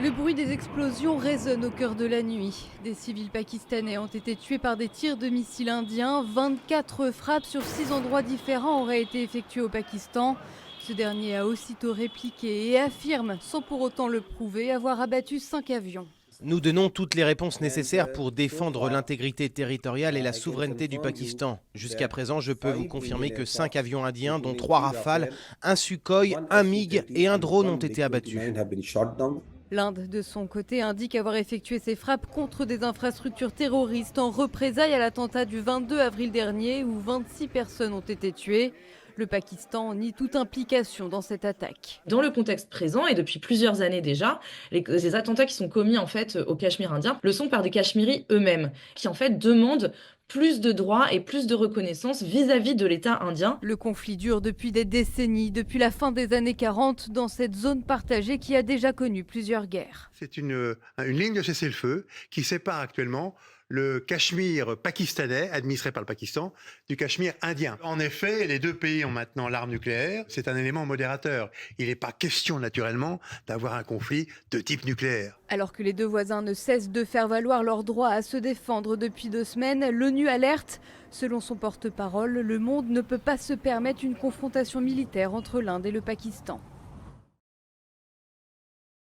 Le bruit des explosions résonne au cœur de la nuit. Des civils pakistanais ont été tués par des tirs de missiles indiens. 24 frappes sur 6 endroits différents auraient été effectuées au Pakistan. Ce dernier a aussitôt répliqué et affirme, sans pour autant le prouver, avoir abattu 5 avions. Nous donnons toutes les réponses nécessaires pour défendre l'intégrité territoriale et la souveraineté du Pakistan. Jusqu'à présent, je peux vous confirmer que 5 avions indiens, dont 3 Rafales, un Sukhoi, un MiG et un drone ont été abattus. L'Inde, de son côté, indique avoir effectué ses frappes contre des infrastructures terroristes en représailles à l'attentat du 22 avril dernier où 26 personnes ont été tuées. Le Pakistan nie toute implication dans cette attaque. Dans le contexte présent, et depuis plusieurs années déjà, les attentats qui sont commis en fait au Cachemire indien le sont par des Cachemiris eux-mêmes, qui en fait demandent plus de droits et plus de reconnaissance vis-à-vis de l'État indien. Le conflit dure depuis des décennies, depuis la fin des années 40, dans cette zone partagée qui a déjà connu plusieurs guerres. C'est une ligne de cessez-le-feu qui sépare actuellement le Cachemire pakistanais, administré par le Pakistan, du Cachemire indien. En effet, les deux pays ont maintenant l'arme nucléaire. C'est un élément modérateur. Il n'est pas question, naturellement, d'avoir un conflit de type nucléaire. Alors que les deux voisins ne cessent de faire valoir leur droit à se défendre depuis 2 semaines, l'ONU alerte. Selon son porte-parole, le monde ne peut pas se permettre une confrontation militaire entre l'Inde et le Pakistan.